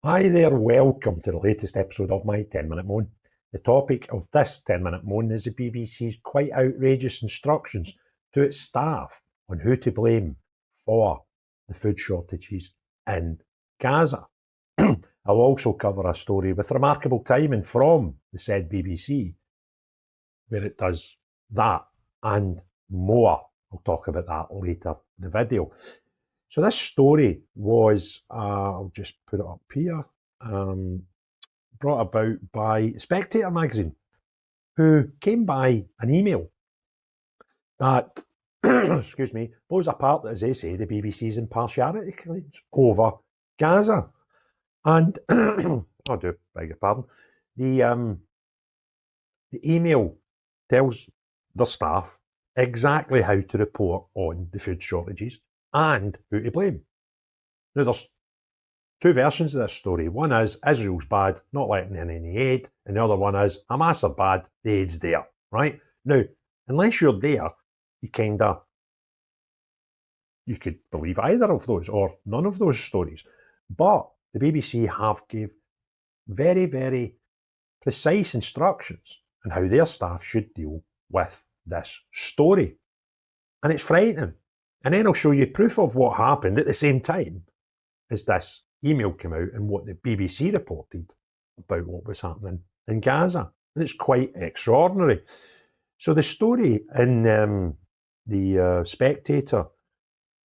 Hi there, welcome to the latest episode of my 10-minute moan. The topic of this 10-minute moan is the BBC's quite outrageous instructions to its staff on who to blame for the food shortages in Gaza. I'll also cover a story with remarkable timing from the said BBC, where it does that and more. I'll talk about that later in the video. So this story was, I'll just put it up here, brought about by Spectator magazine, who came by an email that, excuse me, blows apart, as they say, the BBC's impartiality claims over Gaza. And, I do beg your pardon, the email tells the staff exactly how to report on the food shortages and who to blame. Now, there's two versions of this story. One is Israel's bad, not letting in any aid, and the other one is Hamas are bad, the aid's there, right? Now, unless you're there, you could believe either of those or none of those stories. But the BBC have gave very, very precise instructions on how their staff should deal with this story. And it's frightening. And then I'll show you proof of what happened at the same time as this email came out and what the BBC reported about what was happening in Gaza. And it's quite extraordinary. So the story in the Spectator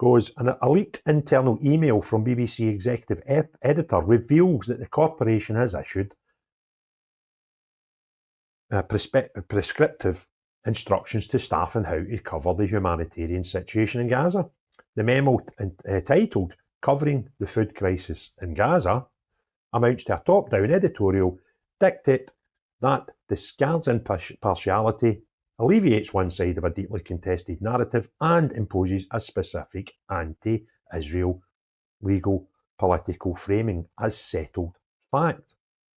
goes, a leaked internal email from BBC executive editor reveals that the corporation has issued prescriptive instructions to staff on how to cover the humanitarian situation in Gaza. The memo titled Covering the Food Crisis in Gaza amounts to a top-down editorial dictate that discards impartiality, alleviates one side of a deeply contested narrative, and imposes a specific anti-Israel legal political framing as settled fact.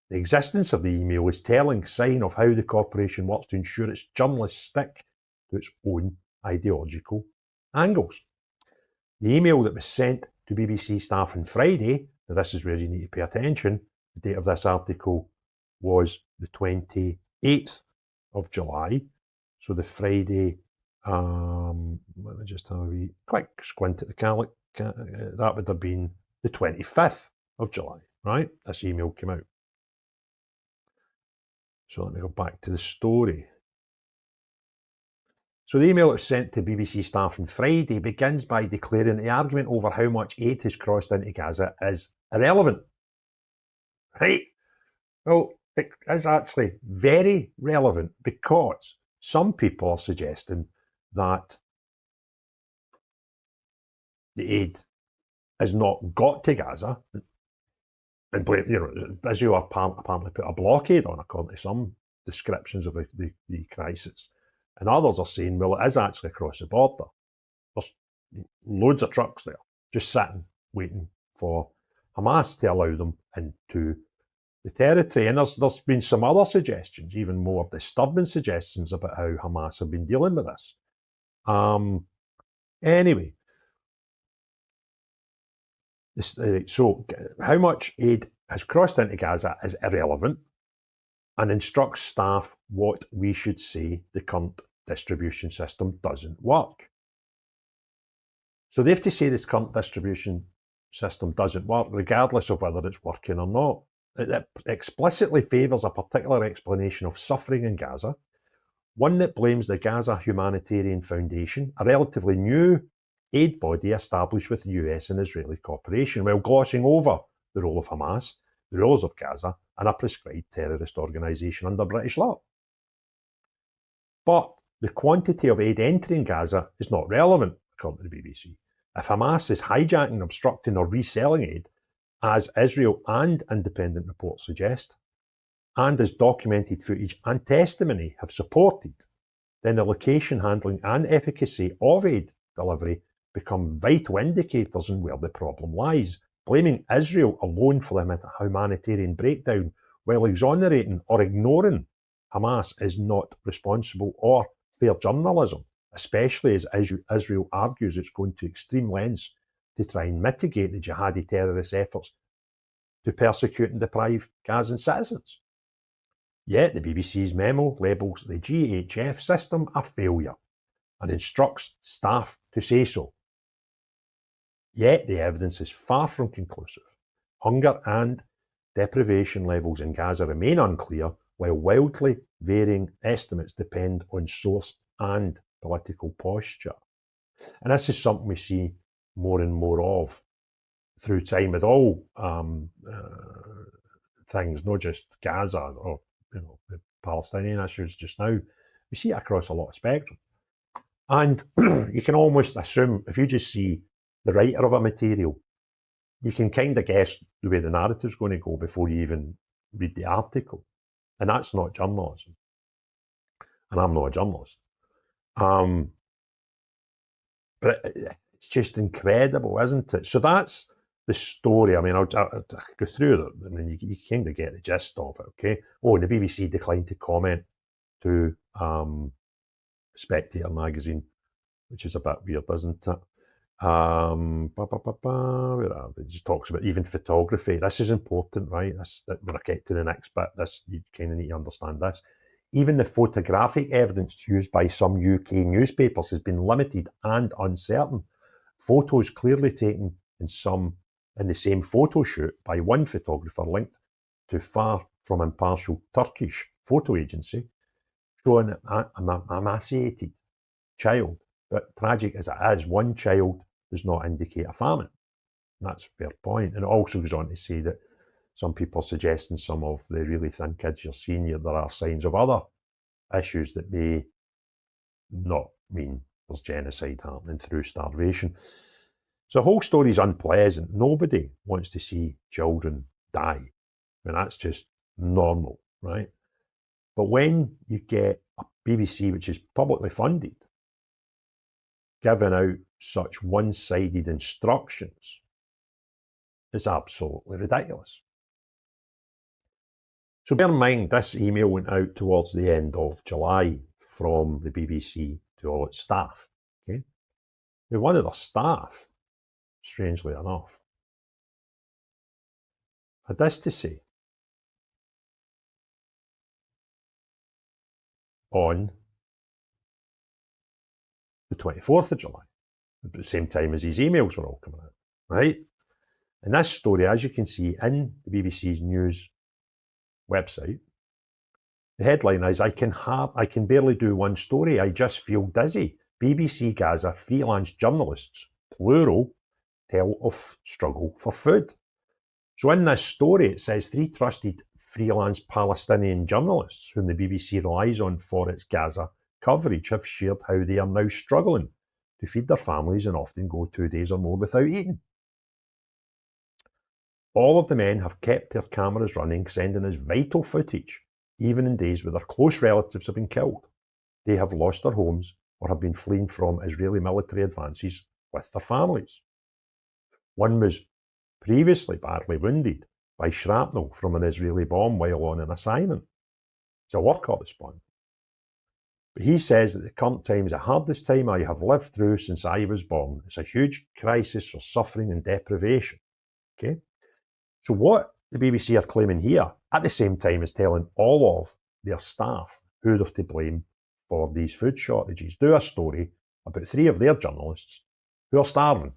The existence of the email is telling sign of how the corporation works to ensure its journalists stick to its own ideological angles. The email that was sent to BBC staff on Friday, now this is where you need to pay attention, the date of this article was the 28th of July, so the Friday, let me just have a wee quick squint at the calendar, that would have been the 25th of July, right? This email came out. So let me go back to the story. So the email that was sent to BBC staff on Friday begins by declaring the argument over how much aid has crossed into Gaza is irrelevant. Right? Well, it is actually very relevant because some people are suggesting that the aid has not got to Gaza and blame, Israel apparently put a blockade on, according to some descriptions of the crisis. And others are saying, well, it is actually across the border. There's loads of trucks there, just sitting, waiting for Hamas to allow them into the territory. And there's been some other suggestions, even more disturbing suggestions about how Hamas have been dealing with this. Anyway, so how much aid has crossed into Gaza is irrelevant and instructs staff what we should say the current distribution system doesn't work. So they have to say this current distribution system doesn't work, regardless of whether it's working or not. It explicitly favours a particular explanation of suffering in Gaza, one that blames the Gaza Humanitarian Foundation, a relatively new aid body established with US and Israeli cooperation, while glossing over the role of Hamas, the rulers of Gaza, and a prescribed terrorist organisation under British law. But the quantity of aid entering Gaza is not relevant, according to the BBC. If Hamas is hijacking, obstructing, or reselling aid, as Israel and independent reports suggest, and as documented footage and testimony have supported, then the location, handling, and efficacy of aid delivery become vital indicators on where the problem lies. Blaming Israel alone for the humanitarian breakdown while exonerating or ignoring Hamas is not responsible or fair journalism, especially as Israel argues it's going to extreme lengths to try and mitigate the jihadi terrorist efforts to persecute and deprive Gazan citizens. Yet the BBC's memo labels the GHF system a failure and instructs staff to say so. Yet the evidence is far from conclusive. Hunger and deprivation levels in Gaza remain unclear, while wildly varying estimates depend on source and political posture. And this is something we see more and more of through time with all things, not just Gaza or the Palestinian issues just now. We see it across a lot of spectrum. And you can almost assume, if you just see the writer of a material, you can kind of guess the way the narrative's going to go before you even read the article. And that's not journalism. And I'm not a journalist. But it's just incredible, isn't it? So that's the story. I mean, I'll go through it, and then you kind of get the gist of it, okay? Oh, and the BBC declined to comment to Spectator magazine, which is a bit weird, isn't it? It just talks about even photography. This is important, right? When I get to the next bit, you kind of need to understand this. Even the photographic evidence used by some UK newspapers has been limited and uncertain. Photos clearly taken in the same photo shoot by one photographer linked to far from impartial Turkish photo agency showing an emaciated child. But tragic as it is, one child does not indicate a famine. And that's a fair point. And it also goes on to say that some people are suggesting some of the really thin kids you're seeing here, there are signs of other issues that may not mean there's genocide happening through starvation. So the whole story is unpleasant. Nobody wants to see children die. I mean, that's just normal, right? But when you get a BBC, which is publicly funded, giving out such one-sided instructions, it's absolutely ridiculous. So bear in mind, this email went out towards the end of July from the BBC to all its staff. Okay, now, one of their staff, strangely enough, had this to say on the 24th of July, at the same time as these emails were all coming out, right? And this story, as you can see in the BBC's news website, the headline is, I can barely do one story, I just feel dizzy. BBC Gaza freelance journalists, plural, tell of struggle for food. So in this story, it says 3 trusted freelance Palestinian journalists, whom the BBC relies on for its Gaza coverage, have shared how they are now struggling to feed their families and often go 2 days or more without eating. All of the men have kept their cameras running, sending us vital footage, even in days where their close relatives have been killed. They have lost their homes or have been fleeing from Israeli military advances with their families. One was previously badly wounded by shrapnel from an Israeli bomb while on an assignment. He's a war correspondent. But he says that the current time is the hardest time I have lived through since I was born. It's a huge crisis for suffering and deprivation. Okay? So what the BBC are claiming here, at the same time as telling all of their staff who they're to blame for these food shortages, do a story about 3 of their journalists who are starving.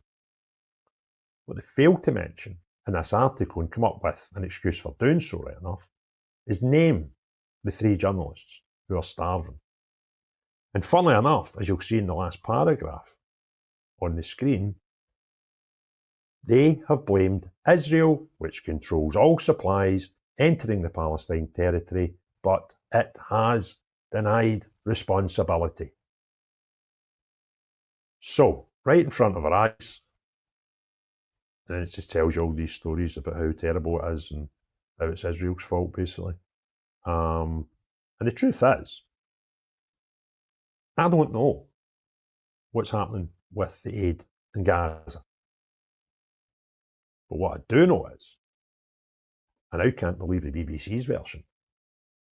What they fail to mention in this article, and come up with an excuse for doing so, right enough, is name the 3 journalists who are starving. And funnily enough, as you'll see in the last paragraph on the screen, they have blamed Israel, which controls all supplies entering the Palestine territory, but it has denied responsibility. So, right in front of our eyes, and it just tells you all these stories about how terrible it is and how it's Israel's fault, basically. And the truth is, I don't know what's happening with the aid in Gaza. But what I do know is, and I can't believe the BBC's version,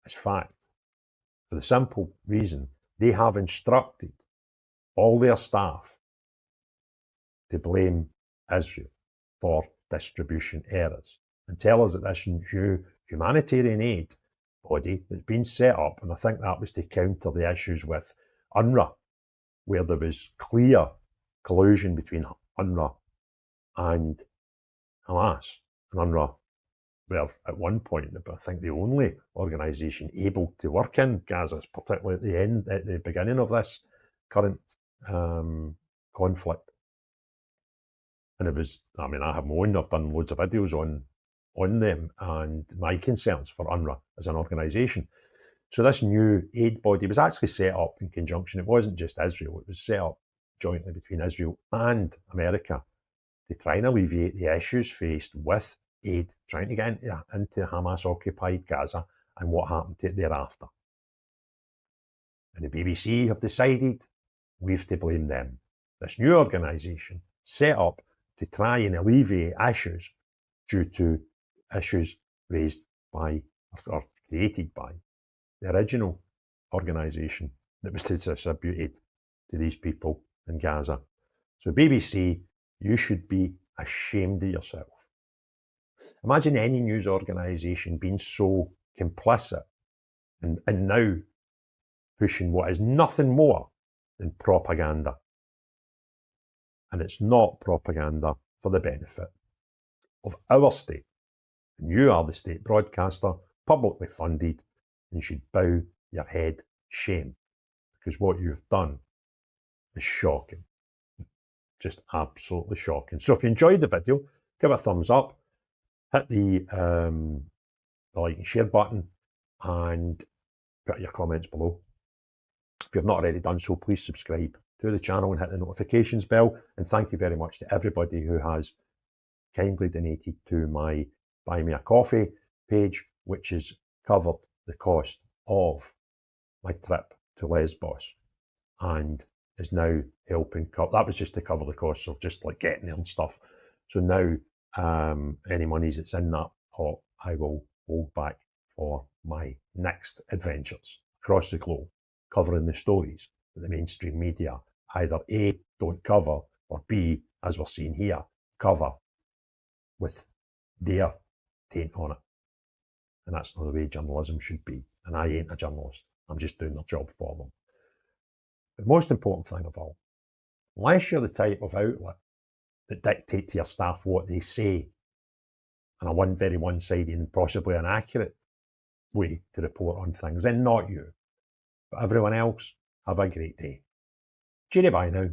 is fact. For the simple reason, they have instructed all their staff to blame Israel for distribution errors. and tell us that this new humanitarian aid body that's been set up, and I think that was to counter the issues with UNRWA, where there was clear collusion between UNRWA and Hamas. And UNRWA were at one point, I think, the only organisation able to work in Gaza, particularly at the beginning of this current conflict. And it was, I mean, I have my own, I've done loads of videos on them and my concerns for UNRWA as an organisation. So this new aid body was actually set up in conjunction. It wasn't just Israel, it was set up jointly between Israel and America to try and alleviate the issues faced with aid trying to get into Hamas-occupied Gaza and what happened to it thereafter. And the BBC have decided we've to blame them. This new organisation set up to try and alleviate issues due to issues raised by or created by the original organisation that was distributed to these people in Gaza. So BBC, you should be ashamed of yourself. Imagine any news organisation being so complicit and now pushing what is nothing more than propaganda. And it's not propaganda for the benefit of our state. And you are the state broadcaster, publicly funded, and should bow your head shame, because what you've done is shocking. Just absolutely shocking. So if you enjoyed the video, give it a thumbs up, hit the like and share button, and put your comments below. If you've not already done so, please subscribe to the channel and hit the notifications bell. And thank you very much to everybody who has kindly donated to my Buy Me a Coffee page, which has covered the cost of my trip to Lesbos and is now helping cover. That was just to cover the costs of just like getting there and stuff. So now any monies that's in that pot, I will hold back for my next adventures across the globe, covering the stories that the mainstream media either A, don't cover, or B, as we're seeing here, cover with their taint on it. And that's not the way journalism should be. And I ain't a journalist. I'm just doing their job for them. The most important thing of all, unless you're the type of outlet that dictate to your staff what they say in a very one-sided and possibly inaccurate way to report on things, then not you. But everyone else, have a great day. Cheerio, bye now.